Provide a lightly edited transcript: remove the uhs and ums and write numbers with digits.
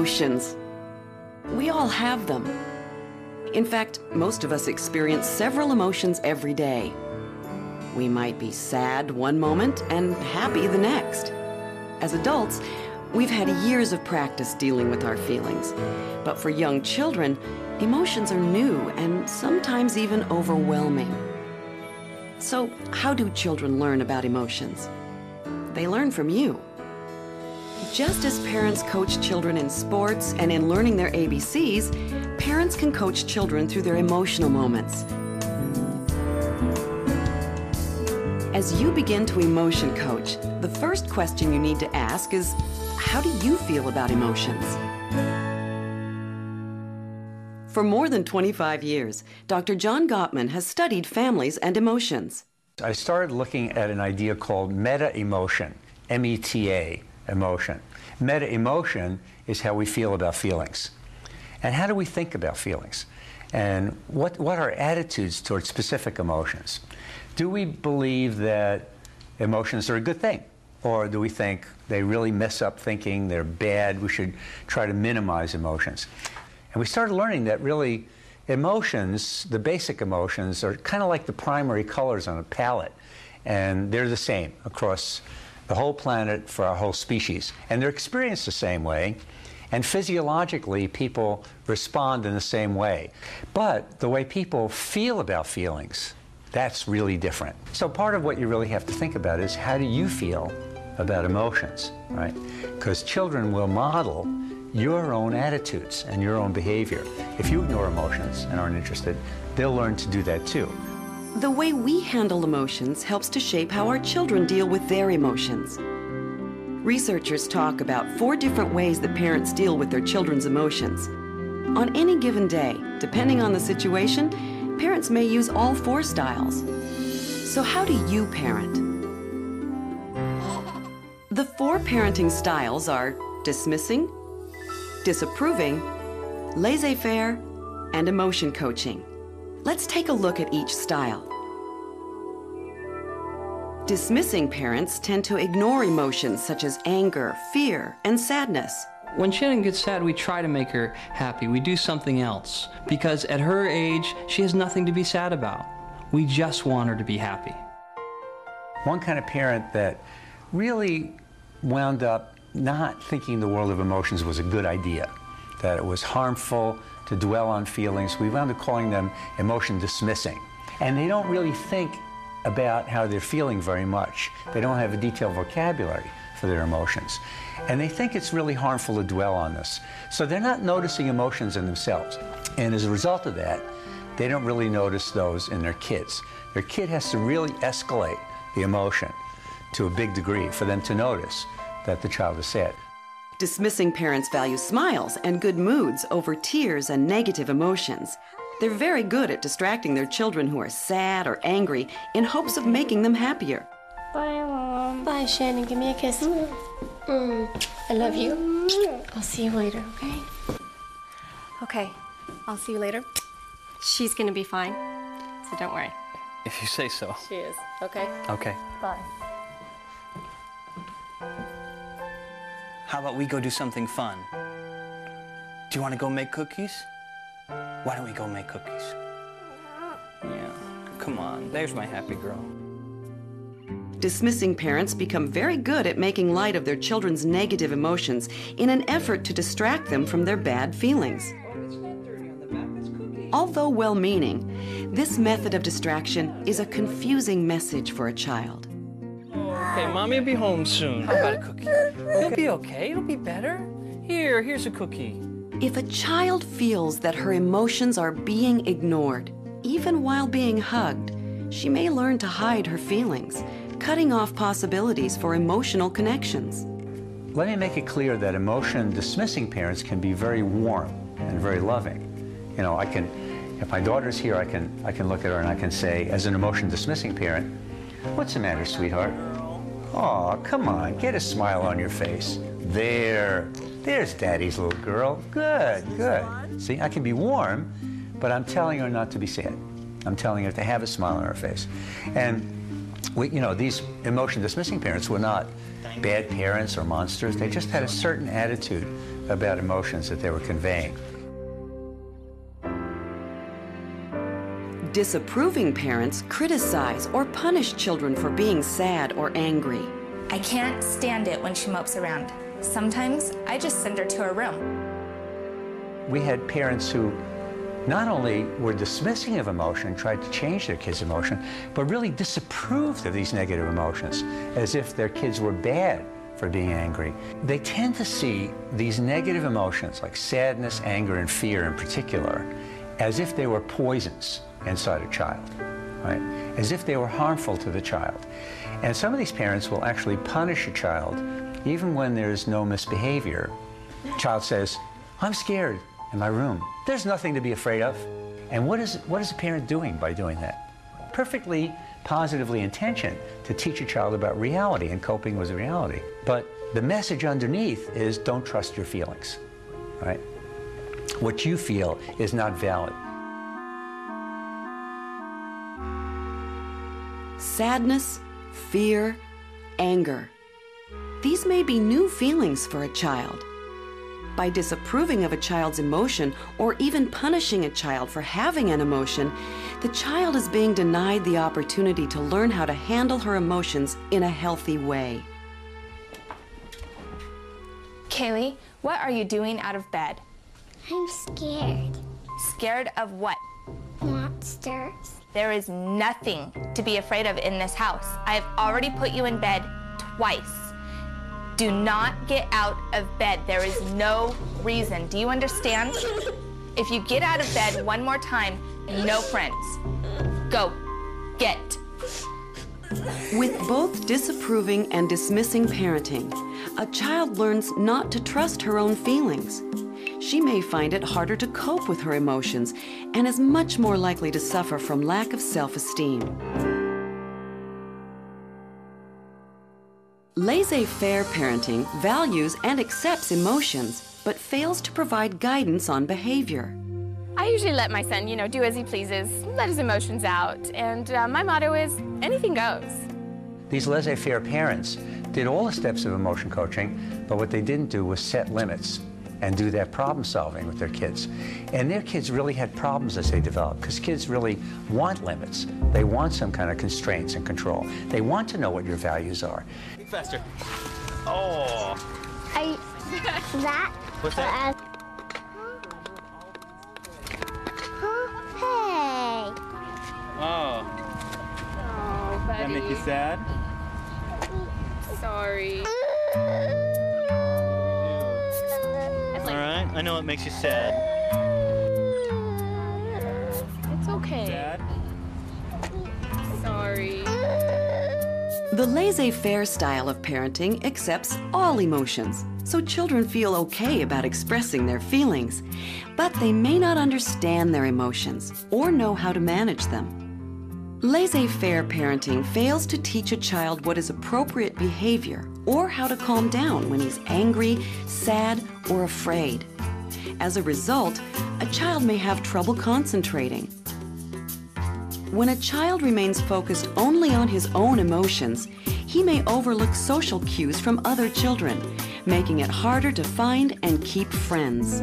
Emotions. We all have them. In fact, most of us experience several emotions every day. We might be sad one moment and happy the next. As adults, we've had years of practice dealing with our feelings. But for young children, emotions are new and sometimes even overwhelming. So, how do children learn about emotions? They learn from you. Just as parents coach children in sports and in learning their ABCs, parents can coach children through their emotional moments. As you begin to emotion coach, the first question you need to ask is, how do you feel about emotions? For more than 25 years, Dr. John Gottman has studied families and emotions. I started looking at an idea called meta-emotion, M-E-T-A, emotion. Meta-emotion is how we feel about feelings. And how do we think about feelings? And what are attitudes towards specific emotions? Do we believe that emotions are a good thing? Or do we think they really mess up thinking, they're bad, we should try to minimize emotions? And we started learning that really emotions, the basic emotions, are kind of like the primary colors on a palette. And they're the same across the whole planet for our whole species. And they're experienced the same way. And physiologically, people respond in the same way. But the way people feel about feelings, that's really different. So part of what you really have to think about is, how do you feel about emotions, right? Because children will model your own attitudes and your own behavior. If you ignore emotions and aren't interested, they'll learn to do that too. The way we handle emotions helps to shape how our children deal with their emotions. Researchers talk about 4 different ways that parents deal with their children's emotions. On any given day, depending on the situation, parents may use all 4 styles. So how do you parent? The 4 parenting styles are dismissing, disapproving, laissez-faire, and emotion coaching. Let's take a look at each style. Dismissing parents tend to ignore emotions such as anger, fear, and sadness. When Shannon gets sad, we try to make her happy. We do something else, because at her age, she has nothing to be sad about. We just want her to be happy. One kind of parent that really wound up not thinking the world of emotions was a good idea, that it was harmful to dwell on feelings. We wound up calling them emotion dismissing. And they don't really think about how they're feeling very much. They don't have a detailed vocabulary for their emotions. And they think it's really harmful to dwell on this. So they're not noticing emotions in themselves. And as a result of that, they don't really notice those in their kids. Their kid has to really escalate the emotion to a big degree for them to notice that the child is sad. Dismissing parents value smiles and good moods over tears and negative emotions. They're very good at distracting their children who are sad or angry in hopes of making them happier. Bye, Mom. Bye, Shannon. Give me a kiss. I love you. I'll see you later, okay? Okay, I'll see you later. She's gonna be fine, so don't worry. If you say so. She is, okay? Okay. Bye. How about we go do something fun? Do you want to go make cookies? Why don't we go make cookies? Yeah, come on, there's my happy girl. Dismissing parents become very good at making light of their children's negative emotions in an effort to distract them from their bad feelings. Although well-meaning, this method of distraction is a confusing message for a child. Okay, Mommy will be home soon. How about a cookie? It'll be okay, it'll be better. Here's a cookie. If a child feels that her emotions are being ignored, even while being hugged, she may learn to hide her feelings, cutting off possibilities for emotional connections. Let me make it clear that emotion-dismissing parents can be very warm and very loving. You know, if my daughter's here, I can look at her and I can say, as an emotion-dismissing parent, "What's the matter, sweetheart? Aw, come on, get a smile on your face. There's Daddy's little girl. Good, good." See, I can be warm, but I'm telling her not to be sad. I'm telling her to have a smile on her face. And these emotion-dismissing parents were not bad parents or monsters. They just had a certain attitude about emotions that they were conveying. Disapproving parents criticize or punish children for being sad or angry. I can't stand it when she mopes around. Sometimes I just send her to her room. We had parents who not only were dismissing of emotion, tried to change their kids' emotion, but really disapproved of these negative emotions, as if their kids were bad for being angry. They tend to see these negative emotions, like sadness, anger, and fear in particular, as if they were poisons inside a child, right? As if they were harmful to the child. And some of these parents will actually punish a child even when there's no misbehavior. The child says, "I'm scared in my room. There's nothing to be afraid of." And what is a parent doing by doing that? Perfectly positively intentioned to teach a child about reality and coping with reality. But the message underneath is don't trust your feelings, right? What you feel is not valid. Sadness, fear, anger. These may be new feelings for a child. By disapproving of a child's emotion or even punishing a child for having an emotion, the child is being denied the opportunity to learn how to handle her emotions in a healthy way. Kaylee, what are you doing out of bed? I'm scared. Scared of what? Monsters. There is nothing to be afraid of in this house. I have already put you in bed twice. Do not get out of bed. There is no reason. Do you understand? If you get out of bed one more time, no friends. Go. Get. With both disapproving and dismissing parenting, a child learns not to trust her own feelings. She may find it harder to cope with her emotions and is much more likely to suffer from lack of self-esteem. Laissez-faire parenting values and accepts emotions, but fails to provide guidance on behavior. I usually let my son, do as he pleases, let his emotions out, and my motto is, anything goes. These laissez-faire parents did all the steps of emotion coaching, but what they didn't do was set limits and do that problem solving with their kids. And their kids really had problems as they developed, because kids really want limits. They want some kind of constraints and control. They want to know what your values are. Faster. Oh. That? What's that? Hey. Oh. Oh, buddy. That make you sad? Sorry. All right. I know it makes you sad. It's okay. Sad? Sorry. The laissez-faire style of parenting accepts all emotions, so children feel okay about expressing their feelings, but they may not understand their emotions or know how to manage them. Laissez-faire parenting fails to teach a child what is appropriate behavior or how to calm down when he's angry, sad, or afraid. As a result, a child may have trouble concentrating. When a child remains focused only on his own emotions, he may overlook social cues from other children, making it harder to find and keep friends.